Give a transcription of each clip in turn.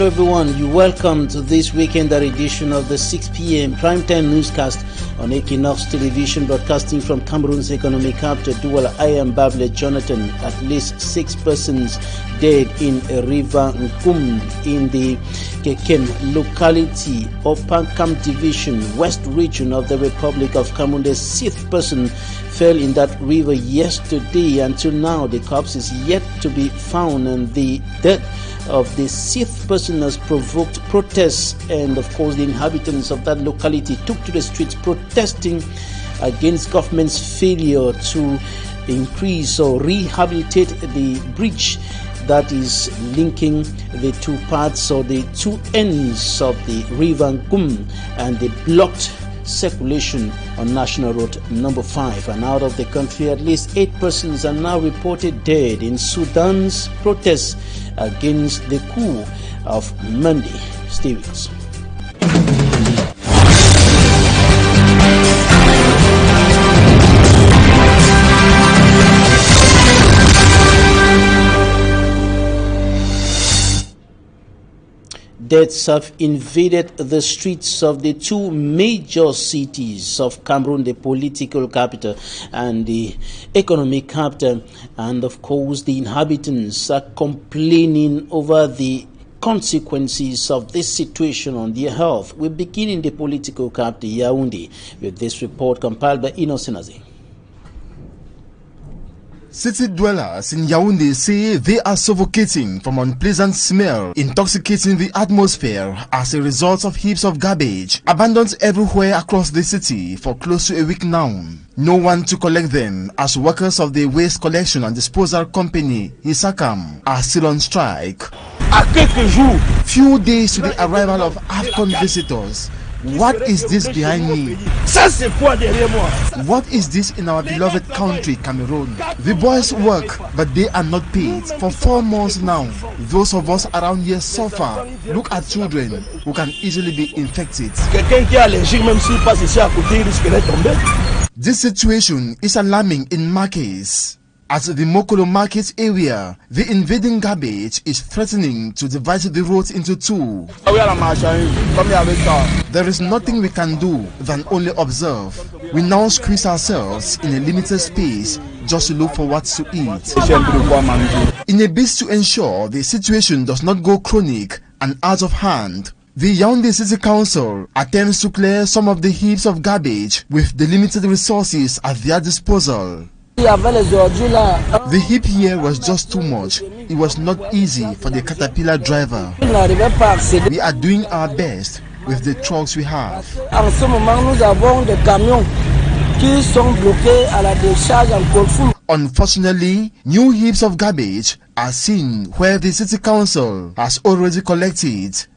Hello everyone, you're welcome to this weekend edition of the 6 p.m. primetime newscast on Equinoxe television, broadcasting from Cameroon's economic capital, Douala. I am Bable Jonathan. At least 6 persons dead in a river Nkum in the Keken locality of Pankam division, west region of the Republic of Cameroon. The 6th person fell in that river yesterday. Until now, the corpse is yet to be found, and the death of the 6th person has provoked protests, and of course the inhabitants of that locality took to the streets protesting against government's failure to increase or rehabilitate the bridge that is linking the two parts or the two ends of the river Nkum, and the blocked circulation on National Road number 5. And out of the country, at least 8 persons are now reported dead in Sudan's protests against the coup of Monday. Stevens. Deaths have invaded the streets of the two major cities of Cameroon, the political capital and the economic capital, and of course the inhabitants are complaining over the consequences of this situation on their health. We begin in the political capital, Yaoundé, with this report compiled by Equinoxe. City dwellers in Yaoundé say they are suffocating from unpleasant smell intoxicating the atmosphere as a result of heaps of garbage abandoned everywhere across the city for close to a week now. No one to collect them, as workers of the waste collection and disposal company Isakam are still on strike. Few days to the arrival of AFCON visitors. What is this behind me? What is this in our beloved country, Cameroon? The boys work, but they are not paid for 4 months now. Those of us around here suffer. Look at children who can easily be infected. This situation is alarming in markets. At the Mokolo market area, the invading garbage is threatening to divide the roads into two. There is nothing we can do than only observe. We now squeeze ourselves in a limited space just to look for what to eat. In a bid to ensure the situation does not go chronic and out of hand, the Yaoundé City Council attempts to clear some of the heaps of garbage with the limited resources at their disposal. The heap here was just too much. It was not easy for the caterpillar driver. We are doing our best with the trucks we have. Unfortunately, new heaps of garbage are seen where the city council has already collected.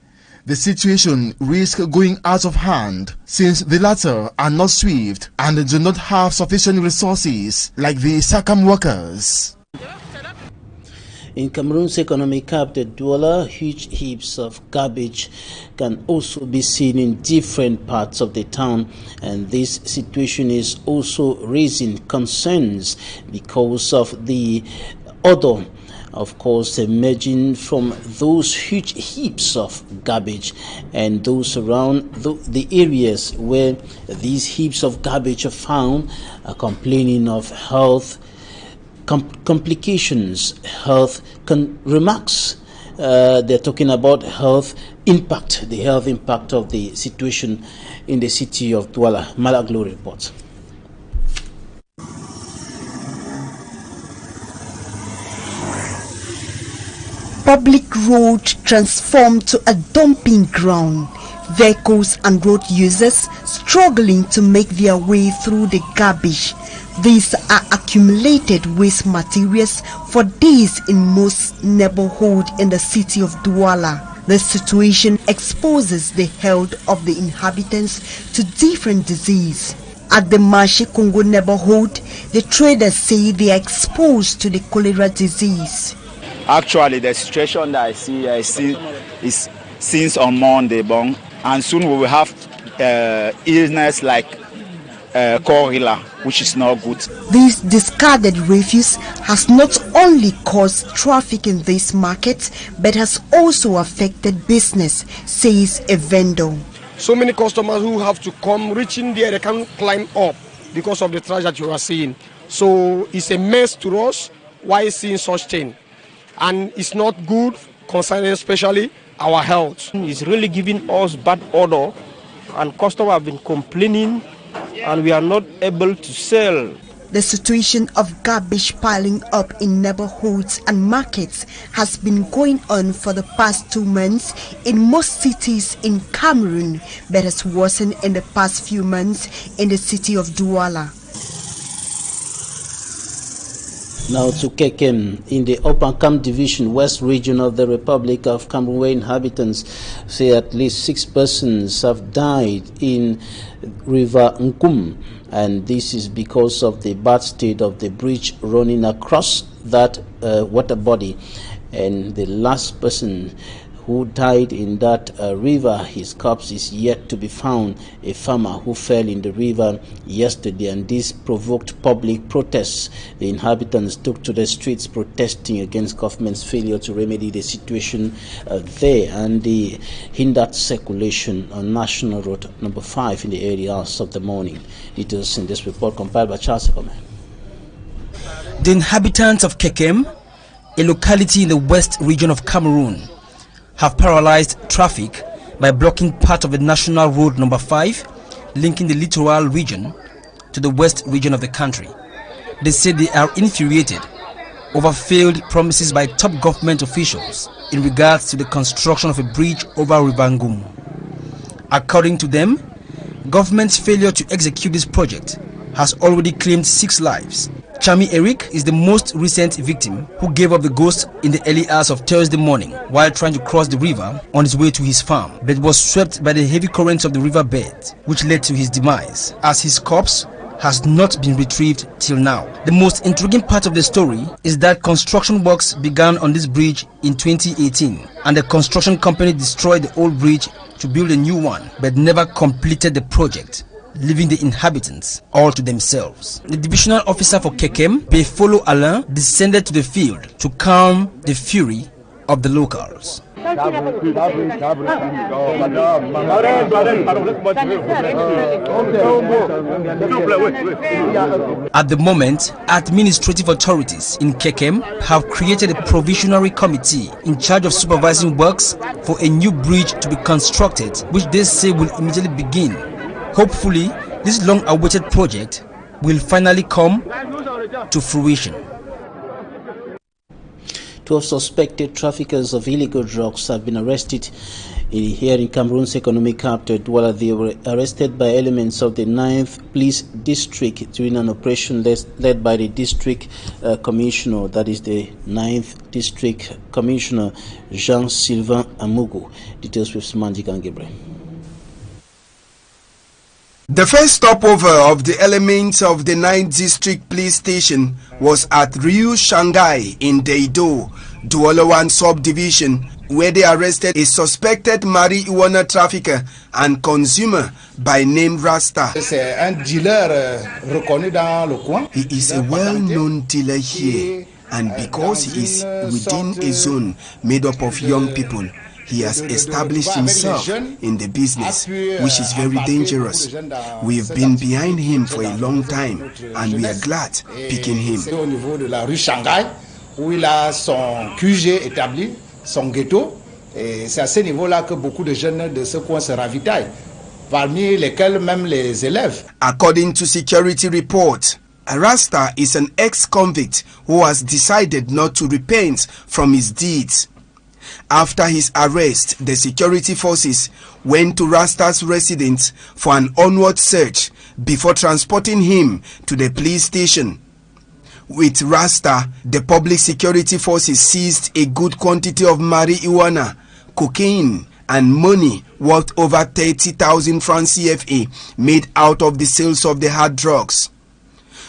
The situation risks going out of hand since the latter are not swift and do not have sufficient resources like the SACAM workers. In Cameroon's economic capital, Douala, huge heaps of garbage can also be seen in different parts of the town, and this situation is also raising concerns because of the odor, of course, emerging from those huge heaps of garbage, and those around the areas where these heaps of garbage are found are complaining of health complications, health remarks. They're talking about health impact, the health impact of the situation in the city of Douala. Malaglo reports. Public road transformed to a dumping ground. Vehicles and road users struggling to make their way through the garbage. These are accumulated waste materials for days in most neighborhoods in the city of Douala. The situation exposes the health of the inhabitants to different disease. At the Marché Congo neighborhood, the traders say they are exposed to the cholera disease. Actually, the situation that I see is since on Monday, and soon we will have illness like corridor, which is not good. This discarded refuse has not only caused traffic in this market, but has also affected business, says a vendor. So many customers who have to come reaching there, they can't climb up because of the trash that you are seeing. So it's a mess to us while seeing such thing. And it's not good concerning especially our health. It's really giving us bad odor, and customers have been complaining, and we are not able to sell. The situation of garbage piling up in neighborhoods and markets has been going on for the past 2 months in most cities in Cameroon, but has worsened in the past few months in the city of Douala. Now to Kekem. In the Upper Kam Division, West region of the Republic of Cameroon, where inhabitants say at least 6 persons have died in River Nkum, and this is because of the bad state of the bridge running across that water body. And the last person who died in that river, his corpse is yet to be found, a farmer who fell in the river yesterday, and this provoked public protests. The inhabitants took to the streets protesting against government's failure to remedy the situation there, and they hindered circulation on National Road number 5 in the early hours of the morning. Details in this report compiled by Charles Ekome. The inhabitants of Kekem, a locality in the west region of Cameroon, have paralyzed traffic by blocking part of the National Road number 5, linking the littoral region to the west region of the country. They say they are infuriated over failed promises by top government officials in regards to the construction of a bridge over River Ngum. According to them, government's failure to execute this project has already claimed 6 lives. Chami Eric is the most recent victim who gave up the ghost in the early hours of Thursday morning while trying to cross the river on his way to his farm, but was swept by the heavy currents of the riverbed, which led to his demise, as his corpse has not been retrieved till now. The most intriguing part of the story is that construction works began on this bridge in 2018, and the construction company destroyed the old bridge to build a new one, but never completed the project, leaving the inhabitants all to themselves. The divisional officer for Kekem, Befolo Alain, descended to the field to calm the fury of the locals. At the moment, administrative authorities in Kekem have created a provisionary committee in charge of supervising works for a new bridge to be constructed, which they say will immediately begin. Hopefully, this long-awaited project will finally come to fruition. 12 suspected traffickers of illegal drugs have been arrested here in Cameroon's economic capital, Douala. They were arrested by elements of the 9th Police District during an operation led by the District Commissioner, that is the 9th District Commissioner, Jean-Sylvain Amugu. Details with Simanji Kangebre. The first stopover of the elements of the 9th District Police Station was at Rue Shanghai in Deido, Douala 1 subdivision, where they arrested a suspected marijuana trafficker and consumer by name Rasta. He is a well-known dealer here, and because he is within a zone made up of young people, he has established himself in the business, which is very dangerous. We have been behind him for a long time, and we are glad picking him. C'est au niveau de la rue Shanghai, où il a son QG établi, son ghetto, et c'est à ce niveau-là que beaucoup de jeunes de ce coin se ravitaillent, parmi lesquels même les élèves. According to security report, Rasta is an ex-convict who has decided not to repent from his deeds. After his arrest, the security forces went to Rasta's residence for an onward search before transporting him to the police station. With Rasta, the public security forces seized a good quantity of marijuana, cocaine, and money worth over 30,000 francs CFA made out of the sales of the hard drugs.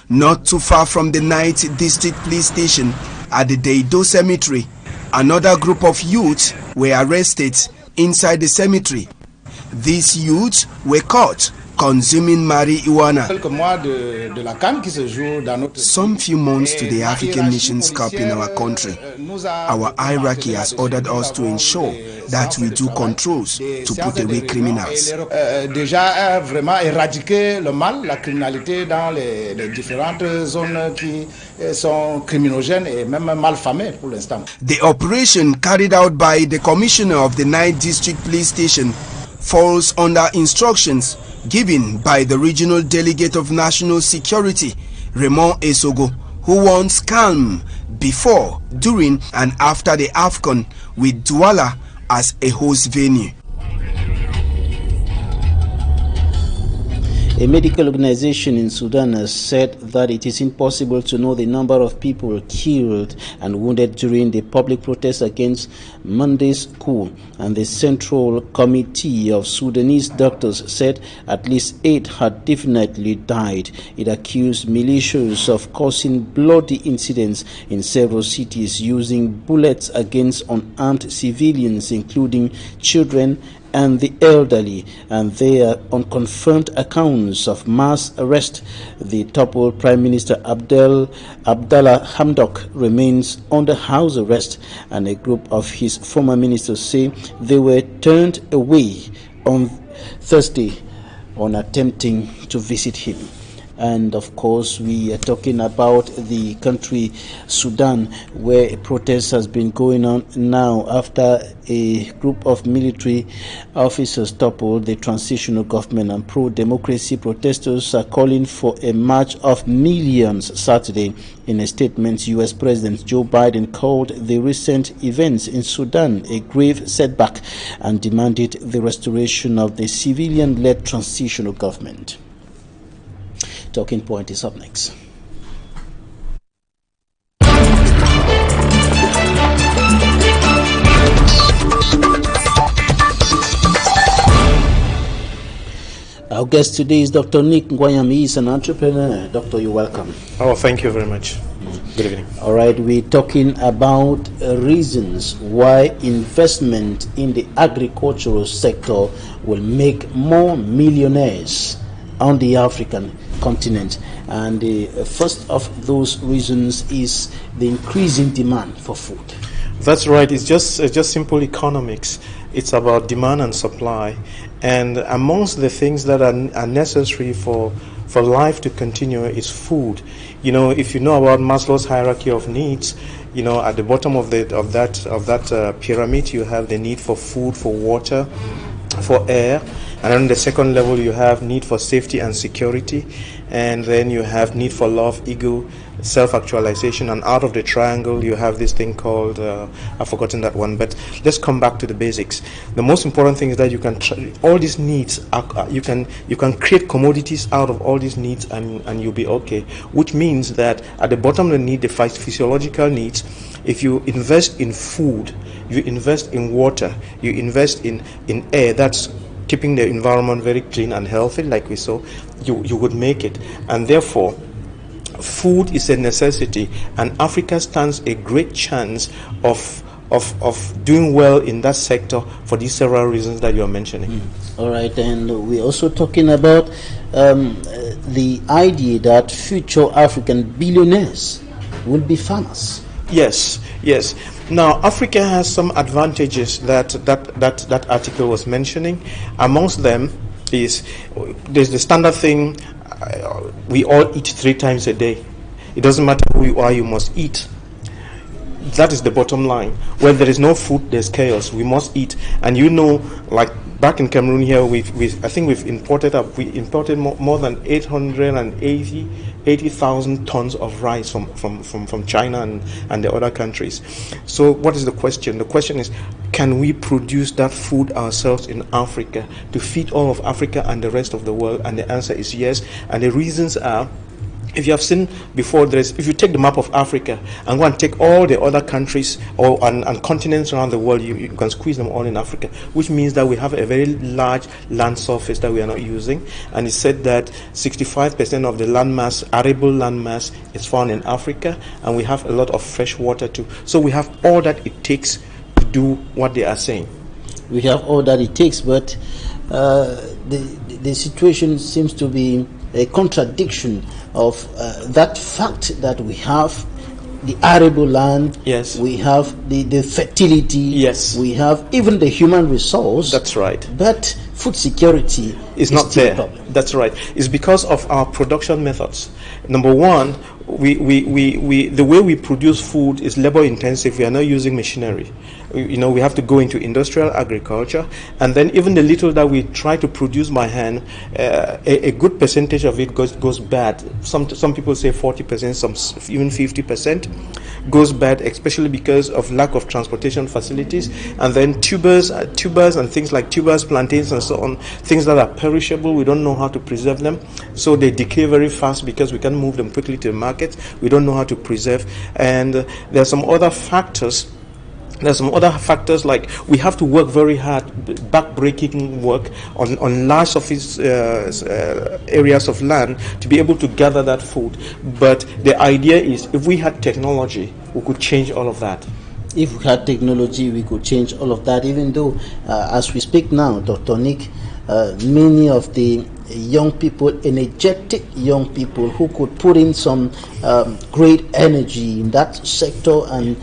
Not too far from the 9th District Police Station at the Deido Cemetery, another group of youths were arrested inside the cemetery. These youths were caught consuming marijuana. Quelques mois de la CAN qui se joue dans notre... Some few months to the African Nations Cup in our country, our hierarchy has ordered us to ensure that we do controls to put away criminals. Déjà vraiment éradiquer le mal, la criminalité dans les différentes zones qui sont criminogènes et même malfamées pour l'instant. The operation carried out by the commissioner of the 9th District Police Station falls under instructions given by the regional delegate of national security, Raymond Esogo, who wants calm before, during and after the AFCON with Douala as a host venue. A medical organization in Sudan has said that it is impossible to know the number of people killed and wounded during the public protest against Monday's coup, and the Central Committee of Sudanese doctors said at least 8 had definitely died. It accused militias of causing bloody incidents in several cities using bullets against unarmed civilians, including children and the elderly, and there are unconfirmed accounts of mass arrest. The toppled Prime Minister Abdallah Hamdok remains under house arrest, and a group of his former ministers say they were turned away on Thursday on attempting to visit him. And of course, we are talking about the country Sudan, where a protest has been going on now after a group of military officers toppled the transitional government, and pro-democracy protesters are calling for a march of millions Saturday. In a statement, U.S. President Joe Biden called the recent events in Sudan a grave setback and demanded the restoration of the civilian-led transitional government. Talking Point is up next. Our guest today is Dr. Nick Ngwanyam. He is an entrepreneur. Doctor, you're welcome. Oh, thank you very much. Good evening. All right, we're talking about reasons why investment in the agricultural sector will make more millionaires on the African continent, and the first of those reasons is the increasing demand for food. That's right. It's just simple economics. It's about demand and supply, and amongst the things that are necessary for life to continue is food. You know, if you know about Maslow's hierarchy of needs, you know, at the bottom of that pyramid, you have the need for food, for water, for air. And on the second level, you have need for safety and security. And then you have need for love, ego, self-actualization. And out of the triangle, you have this thing called, I've forgotten that one, but let's come back to the basics. The most important thing is that you can, all these needs, you can create commodities out of all these needs, and you'll be okay. Which means that at the bottom of the need, the physiological needs, if you invest in food, you invest in water, you invest in air, that's keeping the environment very clean and healthy, like we saw, you would make it. And therefore, food is a necessity, and Africa stands a great chance of doing well in that sector for these several reasons that you are mentioning. All right, and we're also talking about the idea that future African billionaires will be farmers. Yes. Now, Africa has some advantages that article was mentioning. Amongst them is there's the standard thing, we all eat 3 times a day. It doesn't matter who you are, you must eat. That is the bottom line. Where there is no food, there's chaos. We must eat. And you know, like back in Cameroon here, I think we've imported more than 880,000 tons of rice from China and the other countries. So what is the question? The question is, can we produce that food ourselves in Africa to feed all of Africa and the rest of the world? And the answer is yes. And the reasons are, if you have seen before, if you take the map of Africa and go and take all the other countries and continents around the world, you can squeeze them all in Africa, which means that we have a very large land surface that we are not using. And it's said that 65% of the landmass, arable landmass, is found in Africa, and we have a lot of fresh water too. So we have all that it takes to do what they are saying. We have all that it takes, but the situation seems to be a contradiction of that fact that we have the arable land, yes, we have the fertility, yes, we have even the human resource. That's right. But food security is not there. That's right. It's because of our production methods. Number one, the way we produce food is labor intensive. We are not using machinery. We have to go into industrial agriculture, and then even the little that we try to produce by hand, a good percentage of it goes bad. Some people say 40%, some even 50% goes bad, especially because of lack of transportation facilities, and then tubers and things like tubers, plantains, and so on, things that are perishable. We don't know how to preserve them, so they decay very fast because we can't move them quickly to the market. We don't know how to preserve, and there are some other factors. There's some other factors, like we have to work very hard, back-breaking work on large surface areas of land to be able to gather that food. But the idea is, if we had technology, we could change all of that. If we had technology, we could change all of that, even though, as we speak now, Dr. Nick, many of the young people, energetic young people who could put in some great energy in that sector and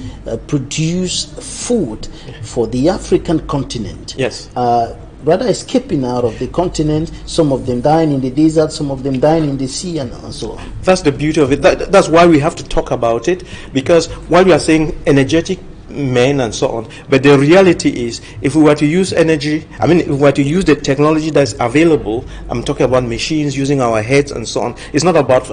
produce food for the African continent. Yes. Rather escaping out of the continent, some of them dying in the desert, some of them dying in the sea, and so on. That's the beauty of it. That's why we have to talk about it, because while we are saying energetic men and so on, but the reality is, if we were to use energy, if we were to use the technology that's available, I'm talking about machines, using our heads and so on. It's not about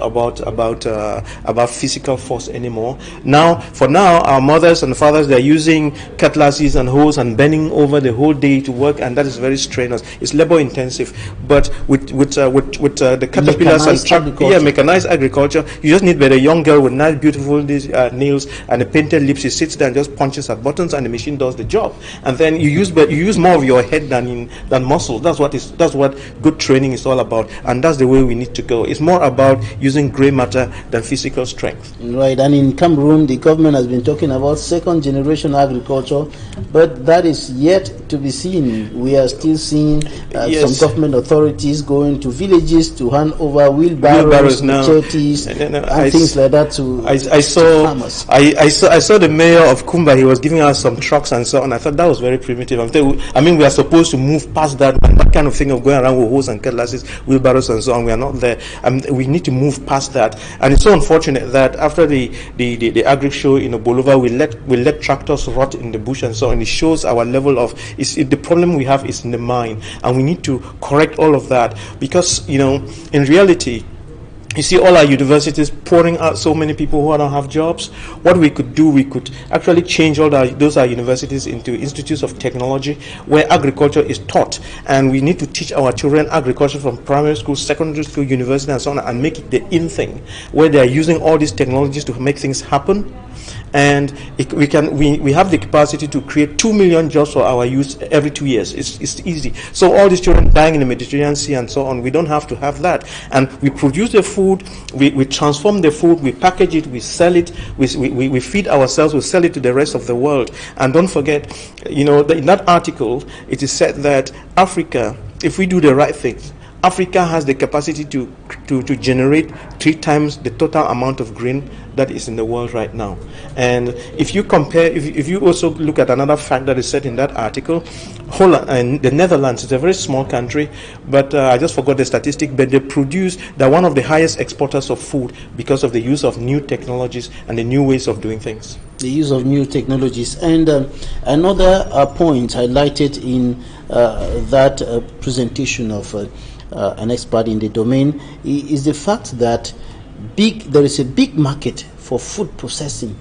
physical force anymore. For now, our mothers and fathers, they're using cutlasses and hoes and bending over the whole day to work, and that is very strenuous. It's labor intensive. But with the caterpillars and mechanized agriculture, you just need a young girl with nice, beautiful nails and a painted lips. She sits there and just punches at buttons, and the machine does the job. And then you use more of your head than muscle. That's what good training is all about, and that's the way we need to go. It's more about using gray matter than physical strength. Right. And in Cameroon, the government has been talking about second generation agriculture, but that is yet to be seen. We are still seeing some government authorities going to villages to hand over wheelbarrows, machetes, and things like that to farmers. I saw the mayor of Kumba. He was giving us some trucks and so on. I thought that was very primitive. We are supposed to move past that kind of thing of going around with hoes and cutlasses, wheelbarrows and so on. We are not there. We need to move past that. And it's so unfortunate that after the agri show in Obolova, we let tractors rot in the bush and so on. It shows our level of the problem we have is in the mind, and we need to correct all of that, because in reality, you see all our universities pouring out so many people who don't have jobs. What we could do, we could actually change all those universities into institutes of technology where agriculture is taught. And we need to teach our children agriculture from primary school, secondary school, university, and so on, and make it the in thing, where they are using all these technologies to make things happen. And we have the capacity to create 2 million jobs for our youth every 2 years. It's easy. So all these children dying in the Mediterranean Sea and so on, we don't have to have that. And we produce the food, we transform the food, we package it, we sell it, we feed ourselves, we sell it to the rest of the world. And don't forget, in that article, it is said that Africa, if we do the right things, Africa has the capacity to generate 3 times the total amount of grain that is in the world right now. And if you compare, if you also look at another fact that is said in that article, Holland and the Netherlands is a very small country, but I just forgot the statistic, but they're one of the highest exporters of food because of the use of new technologies and the new ways of doing things. The use of new technologies. And another point highlighted in that presentation of an expert in the domain is the fact that there is a big market for food processing.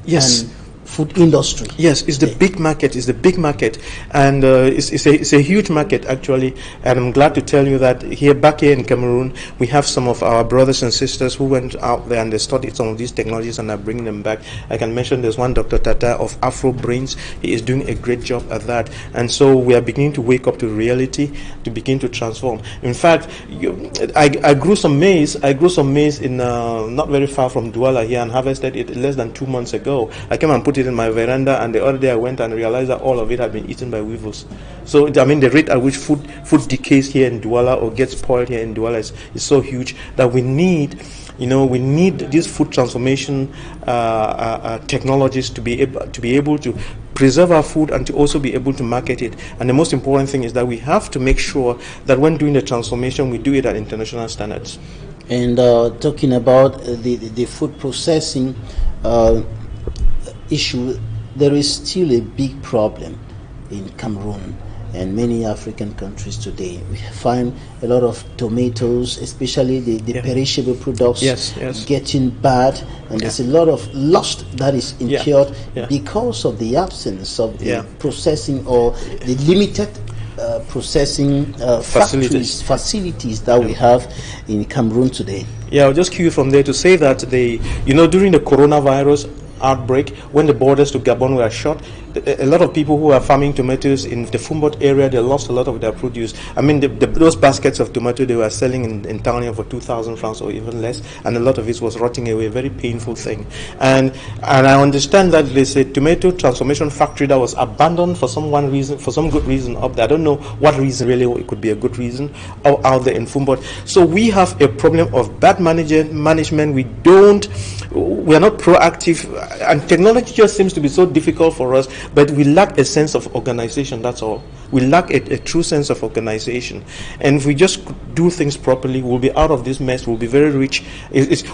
Yes. And food industry. Yes, it's the big market. It's the big market, and it's a huge market actually. And I'm glad to tell you that back here in Cameroon, we have some of our brothers and sisters who went out there and they studied some of these technologies and are bringing them back. I can mention there's one Dr. Tata of Afro Brains. He is doing a great job at that, and so we are beginning to wake up to reality, to begin to transform. In fact, I grew some maize. In not very far from Douala here and harvested it less than 2 months ago. I came and put it it in my veranda, and the other day I went and realized that all of it had been eaten by weevils. So I mean, the rate at which food decays here in Douala or gets spoiled here in Douala is so huge that we need these food transformation technologies to be able to preserve our food and to also be able to market it. And the most important thing is that we have to make sure that when doing the transformation, we do it at international standards. And talking about the food processing issue, there is still a big problem in Cameroon and many African countries today. We find a lot of tomatoes, especially the perishable products, getting bad, and there's a lot of loss that is incurred because of the absence of the processing or the limited processing facilities that we have in Cameroon today. Yeah, I'll just cue from there to say that during the coronavirus outbreak, when the borders to Gabon were shut, a lot of people who are farming tomatoes in the Fumbot area, they lost a lot of their produce. I mean, those baskets of tomato they were selling in town here for 2,000 francs or even less, and a lot of it was rotting away. A very painful thing. And I understand that there's a tomato transformation factory that was abandoned for some good reason up there. I don't know what reason really. It could be a good reason out there in Fumbot. So we have a problem of bad management. We are not proactive, and technology just seems to be so difficult for us. But we lack a sense of organization, that's all. We lack a true sense of organization. And if we just do things properly, we'll be out of this mess, we'll be very rich.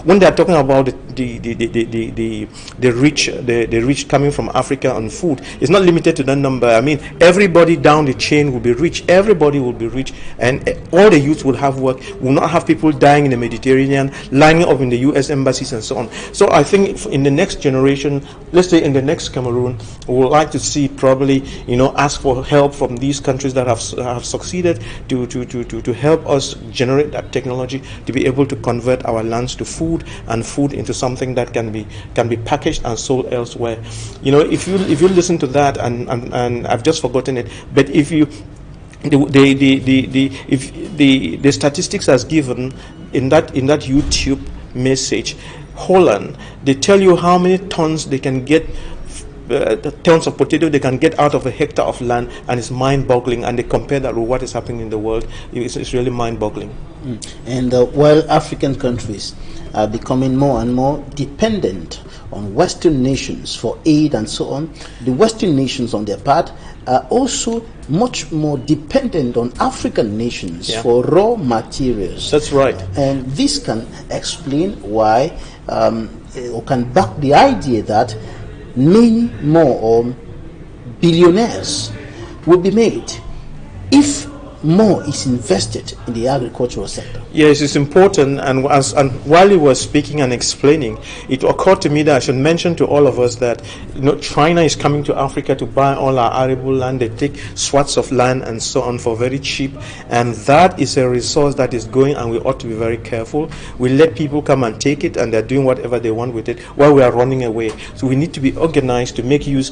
When they're talking about the rich coming from Africa on food, it's not limited to that number. I mean, everybody down the chain will be rich. Everybody will be rich. And all the youth will have work. We'll not have people dying in the Mediterranean, lining up in the U.S. embassies and so on. So I think in the next generation, let's say in the next Cameroon, we'll like to see probably ask for help from these countries that have succeeded to help us generate that technology to be able to convert our lands to food and food into something that can be packaged and sold elsewhere. If you listen to that, and I've just forgotten it, but if you the statistics as given in that YouTube message, Holland, they tell you how many tons they can get, the tons of potato they can get out of a hectare of land, and it's mind-boggling. And they compare that with what is happening in the world. It's really mind-boggling. And while African countries are becoming more and more dependent on Western nations for aid and so on, the Western nations on their part are also much more dependent on African nations for raw materials. That's right. And this can explain why, or can back the idea that many more billionaires will be made if more is invested in the agricultural sector. Yes, it's important, and while you were speaking and explaining, it occurred to me that I should mention to all of us that China is coming to Africa to buy all our arable land. They take swaths of land and so on for very cheap, and that is a resource that is going, and we ought to be very careful. We let people come and take it, and they're doing whatever they want with it while we are running away. So we need to be organized to make use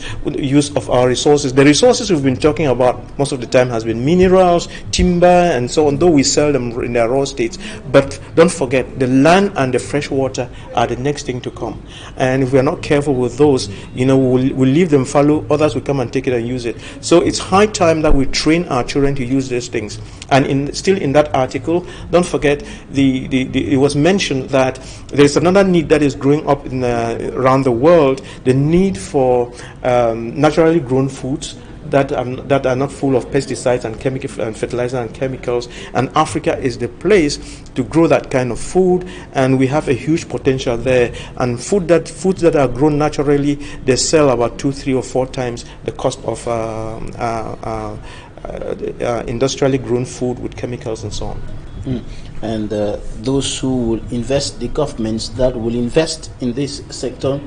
of our resources. The resources we've been talking about most of the time has been minerals, timber, and so on, though we sell them in their raw states. But don't forget, the land and the fresh water are the next thing to come. And if we are not careful with those, we'll leave them fallow, others will come and take it and use it. So it's high time that we train our children to use these things. And still in that article, don't forget, it was mentioned that there's another need that is growing up around the world, the need for naturally grown foods that are not full of pesticides and fertilizer and chemicals, and Africa is the place to grow that kind of food, and we have a huge potential there. And foods that are grown naturally, they sell about 2, 3, or 4 times the cost of industrially grown food with chemicals and so on. And those who will invest, the governments that will invest in this sector,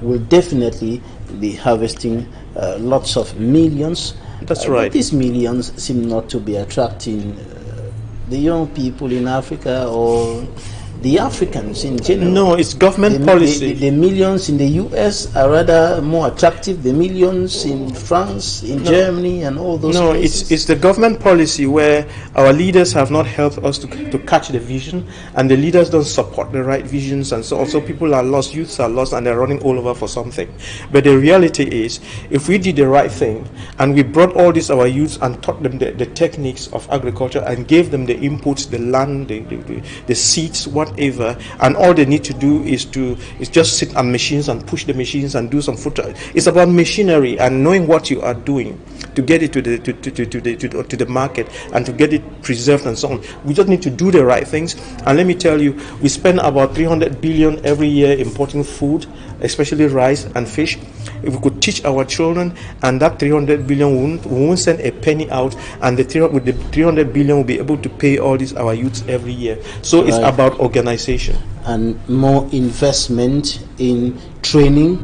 will definitely be harvesting lots of millions. That's right. But these millions seem not to be attracting the young people in Africa or the Africans in general? No, it's government policy. The millions in the US are rather more attractive. The millions in France, in Germany, and all those places. It's the government policy where our leaders have not helped us to catch the vision, and the leaders don't support the right visions, and so also people are lost, youths are lost, and they're running all over for something. But the reality is, if we did the right thing, and we brought all these our youths and taught them the techniques of agriculture and gave them the inputs, the land, the seeds, whatever, and all they need to do is just sit on machines and push the machines and do some food. It's about machinery and knowing what you are doing to get it to the market and to get it preserved and so on. We just need to do the right things. And let me tell you, we spend about 300 billion every year importing food, especially rice and fish. If we could teach our children, and that 300 billion we won't send a penny out, and with the 300 billion we'll be able to pay all these our youths every year. So it's about organization and more investment in training,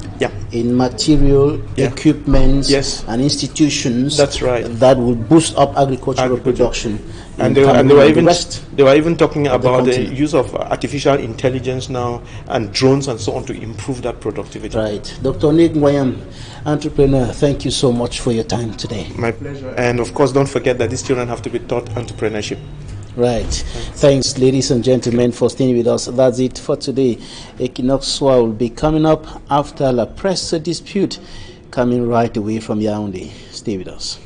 in material, equipment, and institutions. That's right. That will boost up agricultural production. And they were even talking about the use of artificial intelligence now and drones and so on to improve that productivity. Right. Dr. Nick Nwayam, entrepreneur, thank you so much for your time today. My pleasure. And of course, don't forget that these children have to be taught entrepreneurship. Right. Thanks, ladies and gentlemen, for staying with us. That's it for today. Equinoxe will be coming up after La Presse dispute, coming right away from Yaoundé. Stay with us.